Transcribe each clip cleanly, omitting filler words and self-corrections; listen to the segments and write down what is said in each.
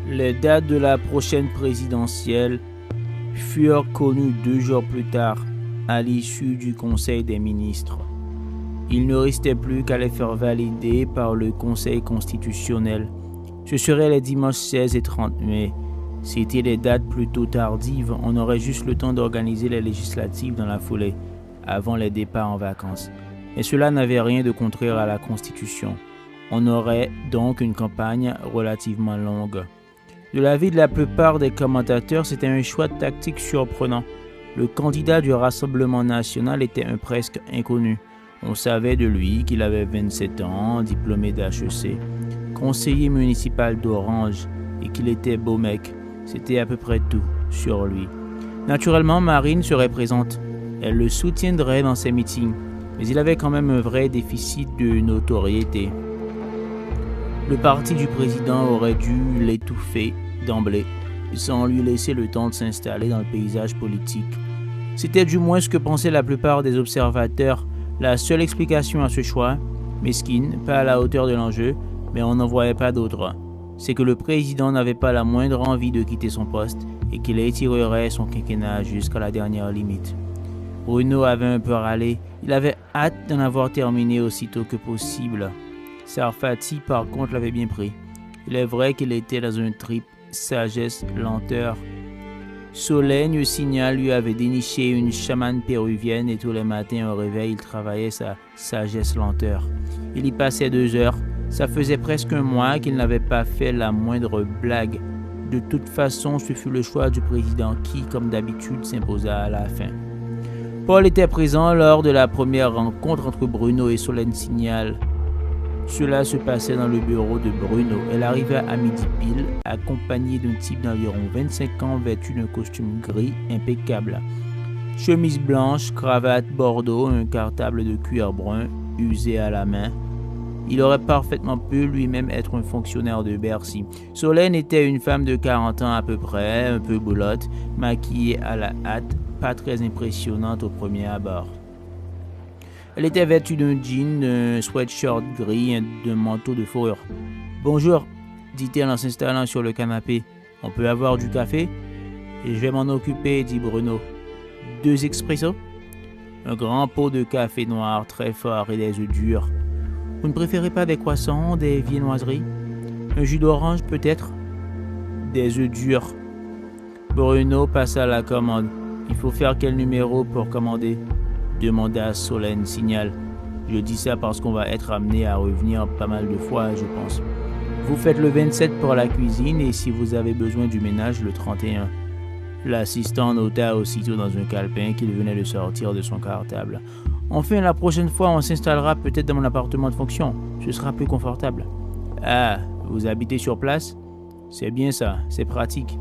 Les dates de la prochaine présidentielle furent connues 2 jours plus tard, à l'issue du Conseil des ministres. Il ne restait plus qu'à les faire valider par le Conseil constitutionnel. Ce seraient les dimanches 16 et 30 mai. C'étaient des dates plutôt tardives, on aurait juste le temps d'organiser les législatives dans la foulée, avant les départs en vacances. Mais cela n'avait rien de contraire à la Constitution. On aurait donc une campagne relativement longue. De l'avis de la plupart des commentateurs, c'était un choix tactique surprenant. Le candidat du Rassemblement national était un presque inconnu. On savait de lui qu'il avait 27 ans, diplômé d'HEC, conseiller municipal d'Orange et qu'il était beau mec. C'était à peu près tout sur lui. Naturellement, Marine serait présente. Elle le soutiendrait dans ses meetings, mais il avait quand même un vrai déficit de notoriété. Le parti du président aurait dû l'étouffer d'emblée, sans lui laisser le temps de s'installer dans le paysage politique. C'était du moins ce que pensaient la plupart des observateurs. La seule explication à ce choix, mesquine, pas à la hauteur de l'enjeu, mais on n'en voyait pas d'autre, c'est que le président n'avait pas la moindre envie de quitter son poste et qu'il étirerait son quinquennat jusqu'à la dernière limite. Bruno avait un peu râlé, il avait hâte d'en avoir terminé aussitôt que possible. Sarfati, par contre, l'avait bien pris. Il est vrai qu'il était dans un trip sagesse-lenteur. Solène Signal lui avait déniché une chamane péruvienne et tous les matins au réveil, il travaillait sa sagesse-lenteur. Il y passait 2 heures. Ça faisait presque un mois qu'il n'avait pas fait la moindre blague. De toute façon, ce fut le choix du président qui, comme d'habitude, s'imposa à la fin. Paul était présent lors de la première rencontre entre Bruno et Solène Signal. Cela se passait dans le bureau de Bruno. Elle arrivait à midi pile, accompagnée d'un type d'environ 25 ans vêtu d'un costume gris impeccable. Chemise blanche, cravate bordeaux, un cartable de cuir brun usé à la main. Il aurait parfaitement pu lui-même être un fonctionnaire de Bercy. Solène était une femme de 40 ans à peu près, un peu boulotte, maquillée à la hâte, pas très impressionnante au premier abord. Elle était vêtue d'un jean, d'un sweatshirt gris et d'un manteau de fourrure. « Bonjour », dit-elle en s'installant sur le canapé. « On peut avoir du café ?»« Je vais m'en occuper », dit Bruno. « 2 expressos ?» Un grand pot de café noir très fort et des œufs durs. « Vous ne préférez pas des croissants, des viennoiseries ? Un jus d'orange peut-être ? Des œufs durs. » Bruno passa la commande. « Il faut faire quel numéro pour commander ?» demanda Solène Signal. Je dis ça parce qu'on va être amené à revenir pas mal de fois, je pense. Vous faites le 27 pour la cuisine et si vous avez besoin du ménage, le 31. L'assistant nota aussitôt dans un calepin qu'il venait de sortir de son cartable. Enfin, la prochaine fois, on s'installera peut-être dans mon appartement de fonction. Ce sera plus confortable. Ah, vous habitez sur place? C'est bien ça, c'est pratique.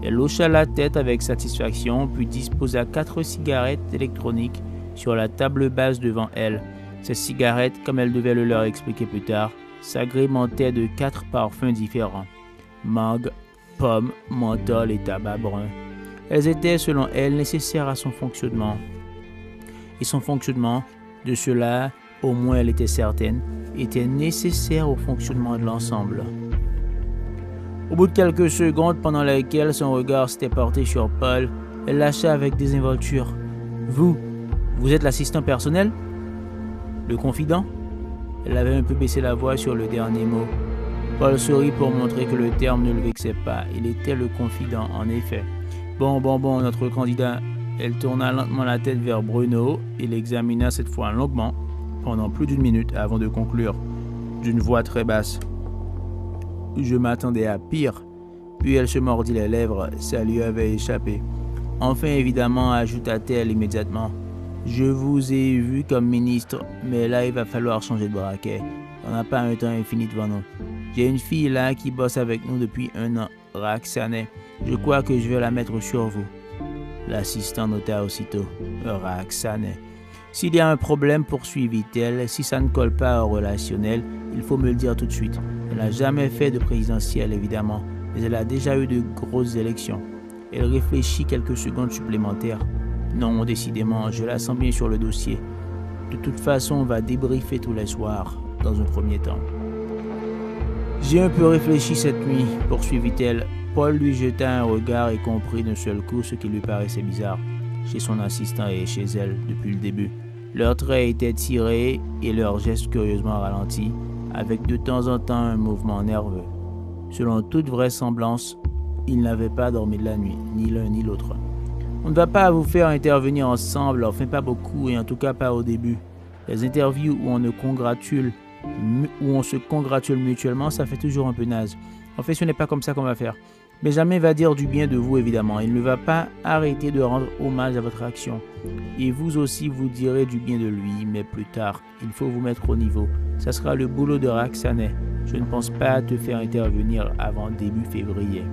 Elle hocha la tête avec satisfaction, puis disposa 4 cigarettes électroniques sur la table basse devant elle. Ces cigarettes, comme elle devait le leur expliquer plus tard, s'agrémentaient de 4 parfums différents. Mangue, pomme, menthol et tabac brun. Elles étaient, selon elle, nécessaires à son fonctionnement. Et son fonctionnement, de cela, au moins elle était certaine, était nécessaire au fonctionnement de l'ensemble. Au bout de quelques secondes pendant lesquelles son regard s'était porté sur Paul, elle lâcha avec désinvolture. « Vous êtes l'assistant personnel? Le confident? » Elle avait un peu baissé la voix sur le dernier mot. Paul sourit pour montrer que le terme ne le vexait pas. Il était le confident, en effet. Bon, notre candidat. Elle tourna lentement la tête vers Bruno et l'examina cette fois longuement, pendant plus d'1 minute avant de conclure, d'une voix très basse. Je m'attendais à pire. Puis elle se mordit les lèvres, ça lui avait échappé. Enfin, évidemment, ajouta-t-elle immédiatement. Je vous ai vu comme ministre, mais là, il va falloir changer de braquet. On n'a pas un temps infini devant nous. J'ai une fille là qui bosse avec nous depuis 1 an, Roxane. Je crois que je vais la mettre sur vous. L'assistant nota aussitôt. Roxane. S'il y a un problème, poursuivit-elle, si ça ne colle pas au relationnel, il faut me le dire tout de suite. Elle n'a jamais fait de présidentielle, évidemment, mais elle a déjà eu de grosses élections. Elle réfléchit quelques secondes supplémentaires. Non, décidément, je la sens bien sur le dossier. De toute façon, on va débriefer tous les soirs, dans un premier temps. J'ai un peu réfléchi cette nuit, poursuivit-elle. Paul lui jeta un regard et comprit d'un seul coup ce qui lui paraissait bizarre, chez son assistant et chez elle depuis le début. Leurs traits étaient tirés et leurs gestes curieusement ralentis, avec de temps en temps un mouvement nerveux. Selon toute vraisemblance, ils n'avaient pas dormi de la nuit, ni l'un ni l'autre. On ne va pas vous faire intervenir ensemble, enfin pas beaucoup, et en tout cas pas au début. Les interviews où on se congratule mutuellement, ça fait toujours un peu naze. En fait, ce n'est pas comme ça qu'on va faire. Benjamin va dire du bien de vous, évidemment. Il ne va pas arrêter de rendre hommage à votre action. Et vous aussi, vous direz du bien de lui, mais plus tard, il faut vous mettre au niveau. Ça sera le boulot de Roxane. Je ne pense pas te faire intervenir avant début février.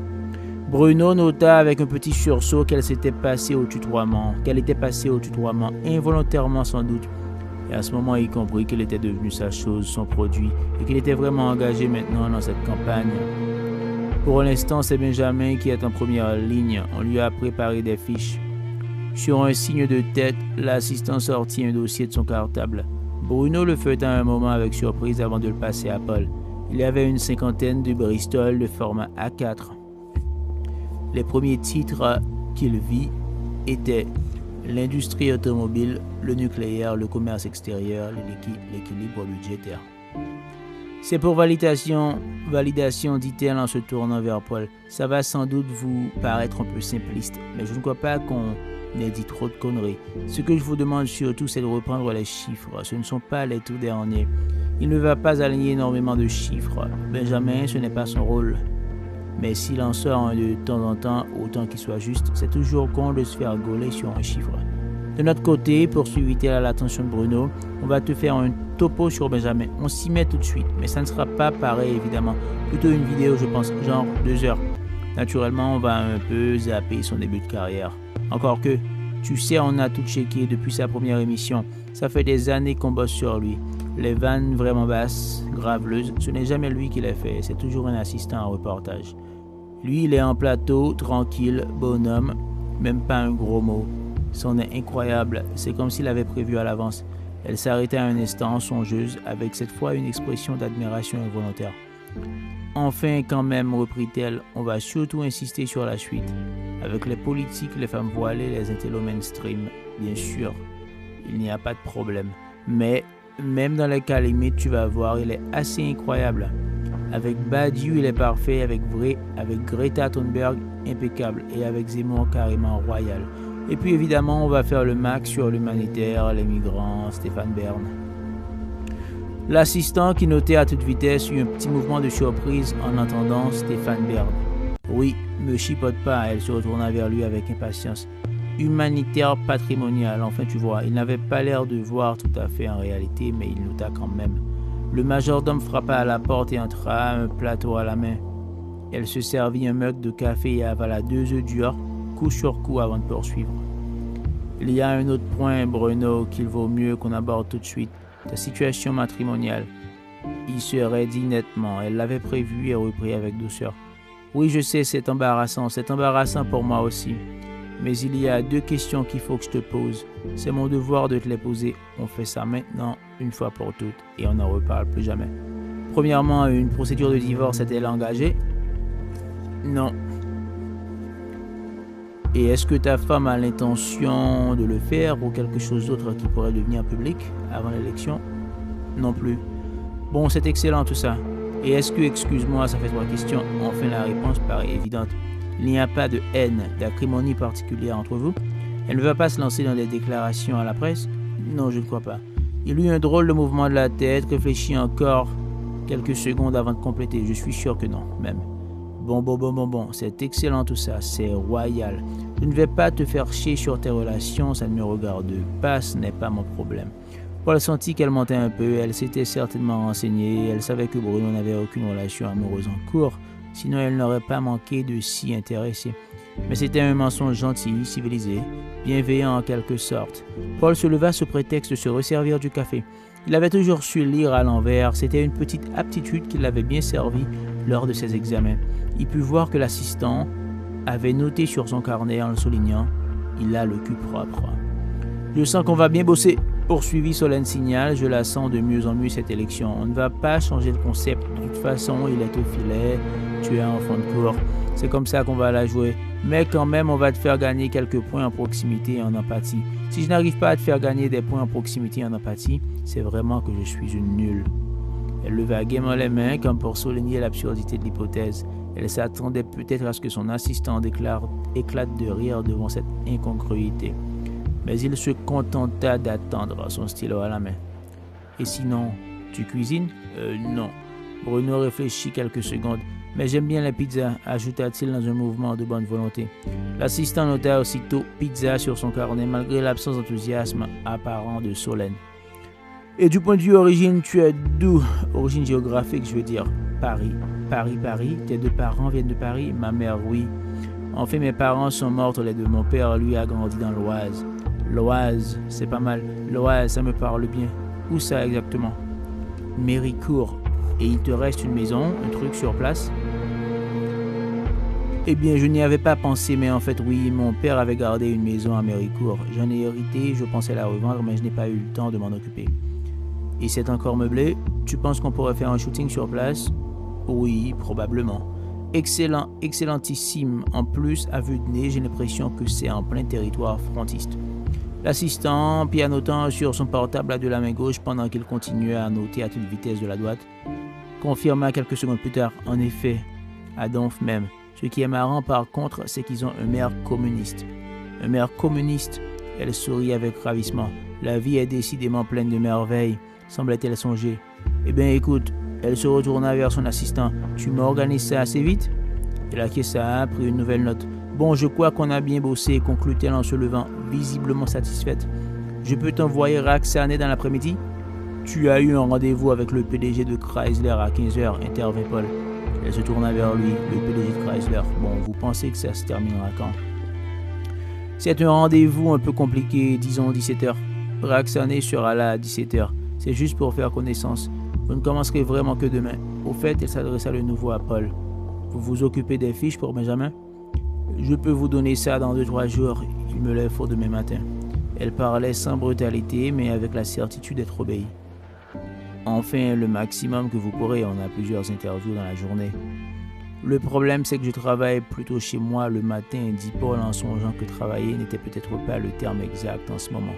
Bruno nota avec un petit sursaut qu'elle était passée au tutoiement, involontairement sans doute. Et à ce moment, il comprit qu'elle était devenue sa chose, son produit, et qu'il était vraiment engagé maintenant dans cette campagne. Pour l'instant, c'est Benjamin qui est en première ligne. On lui a préparé des fiches. Sur un signe de tête, l'assistant sortit un dossier de son cartable. Bruno le feuilleta un moment avec surprise avant de le passer à Paul. Il y avait une cinquantaine de Bristol de format A4. Les premiers titres qu'il vit étaient l'industrie automobile, le nucléaire, le commerce extérieur, l'équilibre budgétaire. C'est pour validation, dit-elle en se tournant vers Paul. Ça va sans doute vous paraître un peu simpliste, mais je ne crois pas qu'on ait dit trop de conneries. Ce que je vous demande surtout, c'est de reprendre les chiffres. Ce ne sont pas les tout derniers. Il ne va pas aligner énormément de chiffres. Benjamin, ce n'est pas son rôle. Mais s'il en sort un de temps en temps, autant qu'il soit juste, c'est toujours con de se faire gauler sur un chiffre. De notre côté, poursuivit-elle à l'attention de Bruno, on va te faire un topo sur Benjamin. On s'y met tout de suite, mais ça ne sera pas pareil évidemment. Plutôt une vidéo, je pense, genre 2 heures. Naturellement, on va un peu zapper son début de carrière. Encore que, tu sais, on a tout checké depuis sa première émission. Ça fait des années qu'on bosse sur lui. Les vannes vraiment basses, graveleuses, ce n'est jamais lui qui les fait, c'est toujours un assistant en reportage. Lui, il est en plateau, tranquille, bonhomme, même pas un gros mot. Son nez incroyable, c'est comme s'il avait prévu à l'avance. Elle s'arrêta un instant, songeuse, avec cette fois une expression d'admiration involontaire. Enfin, quand même, reprit-elle, on va surtout insister sur la suite. Avec les politiques, les femmes voilées, les intellos mainstream, bien sûr, il n'y a pas de problème. Mais, même dans les cas limites, tu vas voir, il est assez incroyable. Avec Badiou, il est parfait, avec Greta Thunberg, impeccable, et avec Zemmour, carrément royal. Et puis évidemment, on va faire le max sur l'humanitaire, les migrants, Stéphane Bern. L'assistant qui notait à toute vitesse eut un petit mouvement de surprise en entendant Stéphane Bern. Oui, me chipote pas, elle se retourna vers lui avec impatience. Humanitaire patrimonial, enfin tu vois, il n'avait pas l'air de voir tout à fait en réalité, mais il nota quand même. Le majordome frappa à la porte et entra, un plateau à la main. Elle se servit un mug de café et avala 2 œufs durs, coup sur coup avant de poursuivre. Il y a un autre point, Bruno, qu'il vaut mieux qu'on aborde tout de suite, ta situation matrimoniale. Il se raidit nettement, elle l'avait prévu et reprit avec douceur. Oui, je sais, c'est embarrassant pour moi aussi. Mais il y a 2 questions qu'il faut que je te pose. C'est mon devoir de te les poser. On fait ça maintenant, une fois pour toutes, et on n'en reparle plus jamais. Premièrement, une procédure de divorce est-elle engagée? Non. Et est-ce que ta femme a l'intention de le faire ou quelque chose d'autre qui pourrait devenir public avant l'élection? Non plus. Bon, c'est excellent tout ça. Et est-ce que, excuse-moi, ça fait 3 questions, enfin la réponse paraît évidente. Il n'y a pas de haine, d'acrimonie particulière entre vous? Elle ne va pas se lancer dans des déclarations à la presse? Non, je ne crois pas. Il eut un drôle de mouvement de la tête, réfléchit encore quelques secondes avant de compléter. Je suis sûr que non, même. Bon, c'est excellent tout ça, c'est royal. Je ne vais pas te faire chier sur tes relations, ça ne me regarde pas, ce n'est pas mon problème. Paul sentit qu'elle mentait un peu, elle s'était certainement renseignée, elle savait que Bruno n'avait aucune relation amoureuse en cours, sinon elle n'aurait pas manqué de s'y intéresser. Mais c'était un mensonge gentil, civilisé, bienveillant en quelque sorte. Paul se leva sous prétexte de se resservir du café. Il avait toujours su lire à l'envers, c'était une petite aptitude qui l'avait bien servi lors de ses examens. Il put voir que l'assistant avait noté sur son carnet en le soulignant « Il a le cul propre ». « Je sens qu'on va bien bosser », Poursuivi, Solène signale, je la sens de mieux en mieux cette élection. On ne va pas changer le concept. De toute façon, il est au filet. Tu es un enfant de cour. C'est comme ça qu'on va la jouer. Mais quand même, on va te faire gagner quelques points en proximité et en empathie. Si je n'arrive pas à te faire gagner des points en proximité et en empathie, c'est vraiment que je suis une nulle. Elle leva gaiement les mains comme pour souligner l'absurdité de l'hypothèse. Elle s'attendait peut-être à ce que son assistant éclate de rire devant cette incongruité. Mais il se contenta d'attendre, son stylo à la main. « Et sinon, tu cuisines ?»« Non. » Bruno réfléchit quelques secondes. « Mais j'aime bien la pizza », ajouta-t-il dans un mouvement de bonne volonté. L'assistant nota aussitôt « pizza » sur son carnet, malgré l'absence d'enthousiasme apparent de Solène. « Et du point de vue origine, tu es d'où ?»« Origine géographique, je veux dire. Paris. »« Paris. Tes deux parents viennent de Paris ?»« Ma mère, oui. » « En fait, mes parents sont morts les deux. Mon père, lui, a grandi dans l'Oise. » L'Oise, c'est pas mal. L'Oise, ça me parle bien. Où ça exactement? Méricourt. Et il te reste une maison, un truc sur place? Eh bien, je n'y avais pas pensé, mais en fait, oui, mon père avait gardé une maison à Méricourt. J'en ai hérité, je pensais la revendre, mais je n'ai pas eu le temps de m'en occuper. Et c'est encore meublé? Tu penses qu'on pourrait faire un shooting sur place? Oui, probablement. Excellent, excellentissime. En plus, à vue de nez, j'ai l'impression que c'est en plein territoire frontiste. L'assistant pianotant sur son portable de la main gauche pendant qu'il continuait à noter à toute vitesse de la droite, confirma quelques secondes plus tard, en effet, à Donf même. Ce qui est marrant par contre, c'est qu'ils ont un maire communiste. Un maire communiste? Elle sourit avec ravissement. La vie est décidément pleine de merveilles, semblait-elle songer. Eh bien écoute, elle se retourna vers son assistant. Tu m'organises ça assez vite? Elle acquiesça, prit une nouvelle note. Bon, je crois qu'on a bien bossé, conclut-elle en se levant, visiblement satisfaite. Je peux t'envoyer Roxane dans l'après-midi? Tu as eu un rendez-vous avec le PDG de Chrysler à 15h, intervint Paul. Elle se tourna vers lui, le PDG de Chrysler. Bon, vous pensez que ça se terminera quand? C'est un rendez-vous un peu compliqué, disons 17h. Roxane sera là à 17h. C'est juste pour faire connaissance. Vous ne commencerez vraiment que demain. Au fait, elle s'adressa de nouveau à Paul. Vous vous occupez des fiches pour Benjamin? Je peux vous donner ça dans 2-3 jours. Il me lève pour demain matin. Elle parlait sans brutalité, mais avec la certitude d'être obéie. Enfin, le maximum que vous pourrez. On a plusieurs interviews dans la journée. Le problème, c'est que je travaille plutôt chez moi le matin, dit Paul en songeant que travailler n'était peut-être pas le terme exact en ce moment.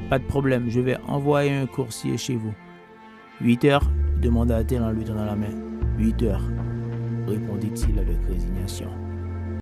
Pas de problème, je vais envoyer un coursier chez vous. 8 heures? Demanda-t-elle en lui tendant la main. 8 heures, répondit-il avec résignation.